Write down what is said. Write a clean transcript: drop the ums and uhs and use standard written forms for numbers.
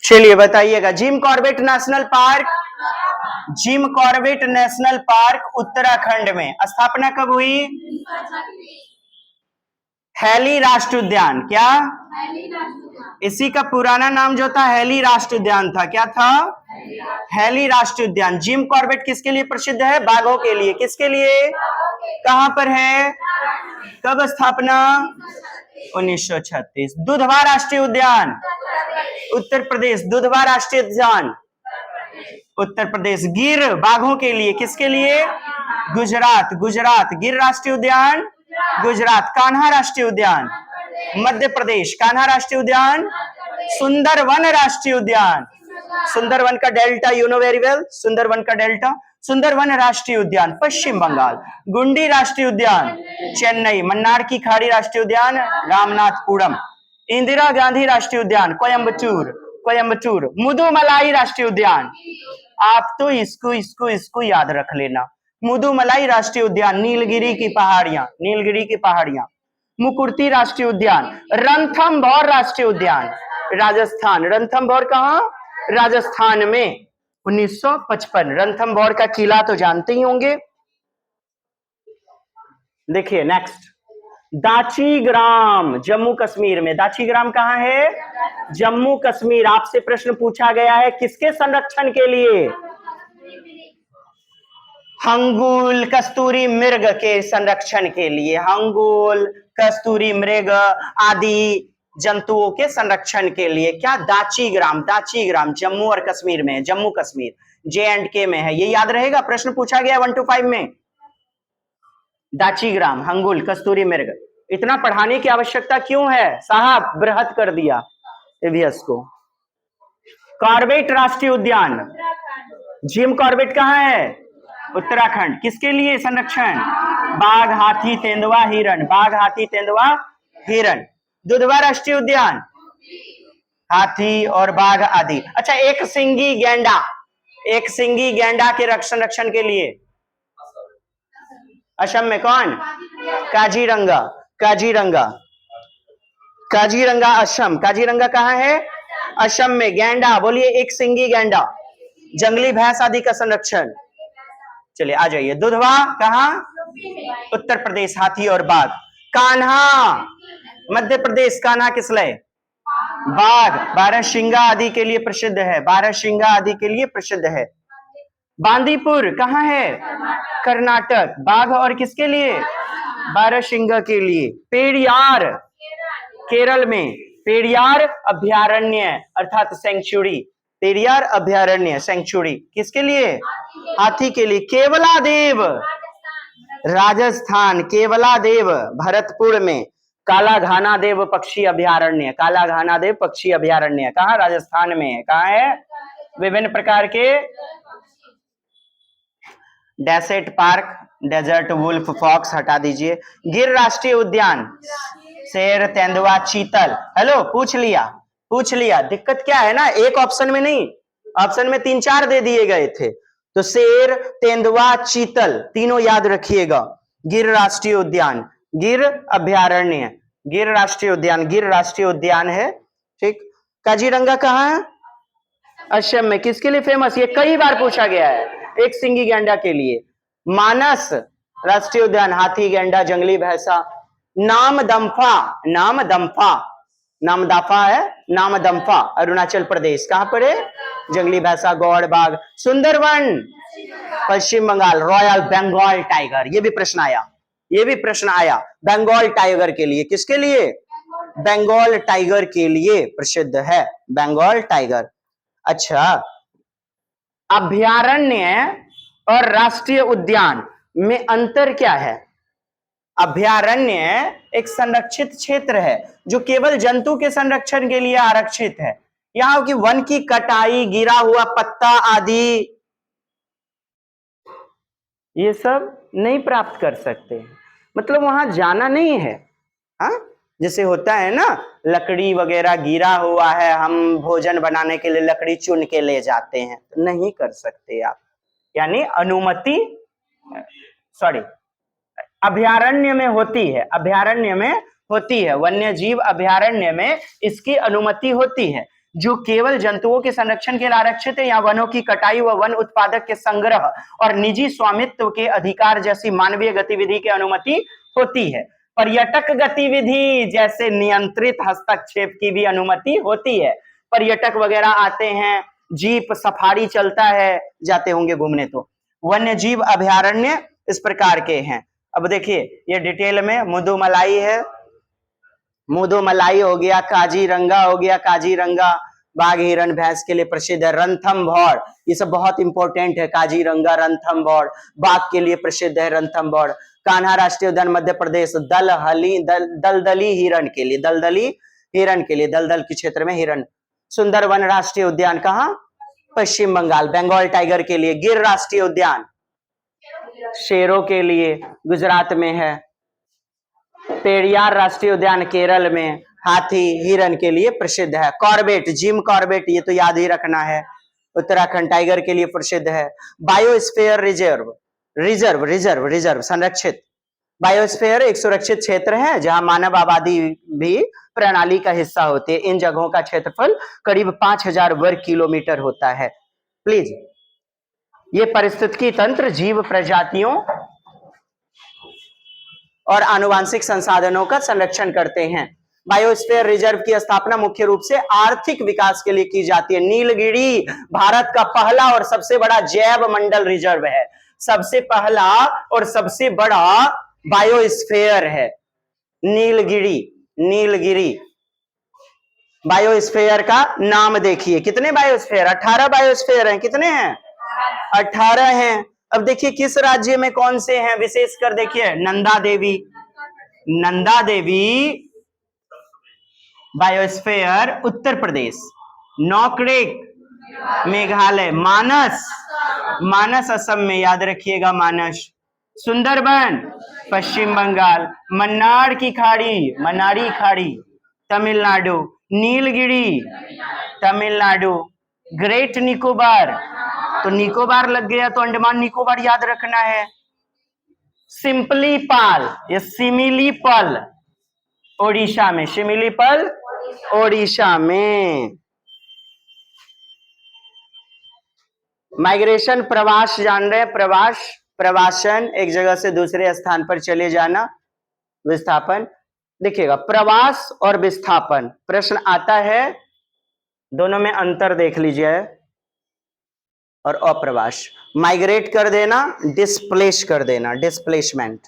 चलिए बताइएगा। Jim Corbett national park, Jim Corbett national park Uttarakhand में स्थापना कब हुई? हैली राष्ट्रीय उद्यान। क्या? इसी का पुराना नाम जो था हैली राष्ट्रीय उद्यान था। क्या था? हैली राष्ट्रीय उद्यान। जिम कॉर्बेट किसके लिए प्रसिद्ध है? बाघों के लिए। किसके लिए? कहां पर है? कब स्थापना? 1936। दुधवा राष्ट्रीय उद्यान उत्तर प्रदेश। दुधवा राष्ट्रीय उद्यान उत्तर प्रदेश। गिर बाघों के लिए। किसके लिए? गुजरात। गुजरात। गिर राष्ट्रीय उद्यान गुजरात। कान्हा राष्ट्रीय उद्यान मध्य प्रदेश। कान्हा राष्ट्रीय उद्यान। सुंदरवन राष्ट्रीय उद्यान। सुंदरवन का delta you know very well. Sundarban का डेल्टा। सुंदरवन राष्ट्रीय उद्यान पश्चिम बंगाल। गुंडी राष्ट्रीय उद्यान चेन्नई। मन्नार की खाड़ी राष्ट्रीय उद्यान रामनाथपुरम। इंदिरा गांधी राष्ट्रीय उद्यान कोयम्बटूर। कोयम्बटूर। मुदुमलाई राष्ट्रीय उद्यान। आप तो इसको याद रख लेना। मुदुमलाई राष्ट्रीय उद्यान नीलगिरी की पहाड़ियां। नीलगिरी की पहाड़ियां। मुकुर्ती राष्ट्रीय उद्यान। रणथंभौर राष्ट्रीय उद्यान राजस्थान। रणथंभौर कहां? राजस्थान में। 1955। रणथंभौर का किला तो जानते ही होंगे। देखिए नेक्स्ट, दाचीग्राम जम्मू कश्मीर में। दाचीग्राम कहां है? जम्मू कश्मीर। आपसे प्रश्न पूछा गया है किसके संरक्षण के लिए? हंगुल कस्तूरी मृग के संरक्षण के लिए। हंगुल कस्तूरी मृग आदि जंतुओं के संरक्षण के लिए। क्या? दाचीग्राम। दाचीग्राम जम्मू और कश्मीर में। जम्मू कश्मीर J&K में है। ये याद रहेगा, प्रश्न पूछा गया 1 to 5 में। दाचीग्राम, हंगुल, कस्तूरी मृग। इतना पढ़ाने की आवश्यकता क्यों है साहब? बृहत कर दिया एवीएस को। कॉर्बेट राष्ट्रीय उद्यान। जिम कॉर्बेट कहां है? उत्तराखंड। किसके लिए संरक्षण? बाघ, हाथी, तेंदुआ, हिरण। बाघ, हाथी, तेंदुआ, हिरण। दुधवा राष्ट्रीय उद्यान हाथी और बाघ आदि। अच्छा, एक सिंगी गैंडा। एक सिंगी गैंडा के संरक्षण के लिए असम में कौन? काजीरंगा। काजीरंगा। काजीरंगा असम। काजीरंगा कहां है? असम में। गैंडा बोलिए, एक सिंगी गैंडा। जंगली भैंस आदि का संरक्षण। चलिए आ जाइए। दुधवा कहां? उत्तर प्रदेश। हाथी और बाघ। कान्हा मध्य प्रदेश। कान्हा किसलिए? बाघ। बारहसिंगा आदि के लिए प्रसिद्ध है। बारहसिंगा आदि के लिए प्रसिद्ध है। बांदीपुर कहां है? कर्नाटक। बाघ और किसके लिए? बारहसिंगा के लिए। पेरियार केरल में। पेरियार अभयारण्य अर्थात सेंचुरी। पेरियार अभयारण्य सेंचुरी किसके लिए? हाथी के लिए। केवलादेव राजस्थान। केवलादेव भरतपुर में। काला घानादेव पक्षी अभयारण्य। काला घानादेव पक्षी अभयारण्य कहां? राजस्थान में है। कहां है? विभिन्न प्रकार के desert park. Desert wolf fox हटा दीजिए। गिर राष्ट्रीय उद्यान शेर, तेंदुआ, चीतल। हेलो, पूछ लिया। पूछ लिया। दिक्कत क्या है ना, एक ऑप्शन में नहीं, ऑप्शन में 3-4 दे दिए गए थे। तो शेर, तेंदुआ, चीतल तीनों याद रखिएगा। गिर राष्ट्रीय उद्यान। गिर अभयारण्य। गिर राष्ट्रीय उद्यान। गिर राष्ट्रीय उद्यान है। ठीक। काजीरंगा कहां है? असम में। किसके लिए फेमस? ये कई बार पूछा गया है। एक सिंगी गैंडा के लिए। मानस राष्ट्रीय उद्यान हाथी, गैंडा, जंगली भैंसा। नामदम्फा। नामदम्फा। नामदाफा है। नामदम्फा अरुणाचल प्रदेश। कहां पर है? जंगली भैंसा, गौड़ बाघ। सुंदरवन पश्चिम बंगाल। Royal Bengal tiger. ये भी प्रश्न आया। ये भी प्रश्न आया। बंगाल टाइगर के लिए। किसके लिए? बंगाल टाइगर के लिए प्रसिद्ध है। बंगाल टाइगर। अच्छा, अभयारण्य और राष्ट्रीय उद्यान में अंतर क्या है? अभयारण्य एक संरक्षित क्षेत्र है जो केवल जंतु के संरक्षण के लिए आरक्षित है। यहां की वन की कटाई, गिरा हुआ पत्ता आदि ये सब नहीं प्राप्त कर सकते। मतलब वहां जाना नहीं है। हाँ, जैसे होता है ना, लकड़ी वगैरह गिरा हुआ है, हम भोजन बनाने के लिए लकड़ी चुन के ले जाते हैं, नहीं कर सकते आप। यानी अनुमति, सॉरी, अभयारण्य में होती है। अभयारण्य में होती है। वन्य जीव अभयारण्य में इसकी अनुमति होती है। जो केवल जंतुओं के संरक्षण के लिए आरक्षित है या वनों की कटाई व वन उत्पादक के संग्रह और निजी स्वामित्व के अधिकार जैसी मानवीय गतिविधि की अनुमति होती है। पर्यटक गतिविधि जैसे नियंत्रित हस्तक्षेप की भी अनुमति होती है। पर्यटक वगैरह आते हैं, जीप सफारी चलता है, जाते होंगे घूमने। तो वन्य जीव अभयारण्य इस प्रकार के हैं। अब देखिए ये डिटेल में मुदुमलाई है, मुदुमलाई हो गया, काजीरंगा हो गया, काजीरंगा बाघ हिरण भैंस के लिए प्रसिद्ध है। रणथंभौर, ये सब बहुत इंपॉर्टेंट है। काजीरंगा, रणथंभौर बाघ के लिए प्रसिद्ध है। रणथंभौर। कान्हा राष्ट्रीय उद्यान मध्य प्रदेश दलदली हिरण के लिए, दलदली हिरण के लिए, दलदल के क्षेत्र में हिरण। सुंदरवन राष्ट्रीय उद्यान कहाँ? पश्चिम बंगाल, बंगाल टाइगर के लिए। गिर राष्ट्रीय उद्यान शेरों के लिए, गुजरात में है। पेरियार राष्ट्रीय उद्यान केरल में, हाथी हिरण के लिए प्रसिद्ध है। कॉर्बेट, जिम कॉर्बेट, ये तो याद ही रखना है, उत्तराखंड टाइगर के लिए प्रसिद्ध है। Biosphere reserve, reserve reserve reserve संरक्षित। बायोस्फीयर एक सुरक्षित क्षेत्र है जहां मानव आबादी भी प्रणाली का हिस्सा होती है। इन जगहों का क्षेत्रफल करीब 5000 वर्ग किलोमीटर होता है। प्लीज, ये पारिस्थितिकी तंत्र जीव प्रजातियों और आनुवांशिक संसाधनों का संरक्षण करते हैं। बायोस्फीयर रिजर्व की स्थापना मुख्य रूप से आर्थिक विकास के लिए की जाती है। नीलगिरी भारत का पहला और सबसे बड़ा जैव मंडल रिजर्व है, सबसे पहला और सबसे बड़ा बायोस्फीयर है नीलगिरी। नीलगिरी बायोस्फीयर का नाम देखिए, कितने बायोस्फीयर? 18 बायोस्फीयर हैं। कितने हैं? 18 हैं। अब देखिए किस राज्य में कौन से हैं, विशेषकर देखिए नंदा देवी, नंदा देवी बायोस्फीयर उत्तर प्रदेश, नौकरेक मेघालय, मानस, मानस असम में, याद रखिएगा मानस। सुंदरबन पश्चिम बंगाल, मन्नार की खाड़ी, मन्नारी खाड़ी तमिलनाडु, नीलगिरी तमिलनाडु, ग्रेट निकोबार, तो निकोबार लग गया तो अंडमान निकोबार याद रखना है। सिंपलीपाल या सिमिलीपल ओडिशा में, सिमिलीपल ओडिशा में। माइग्रेशन प्रवास जान रहे हैं, प्रवास, प्रवासन, एक जगह से दूसरे स्थान पर चले जाना। विस्थापन देखिएगा, प्रवास और विस्थापन प्रश्न आता है, दोनों में अंतर देख लीजिए। और अप्रवास, माइग्रेट कर देना, डिस्प्लेस कर देना, डिस्प्लेसमेंट।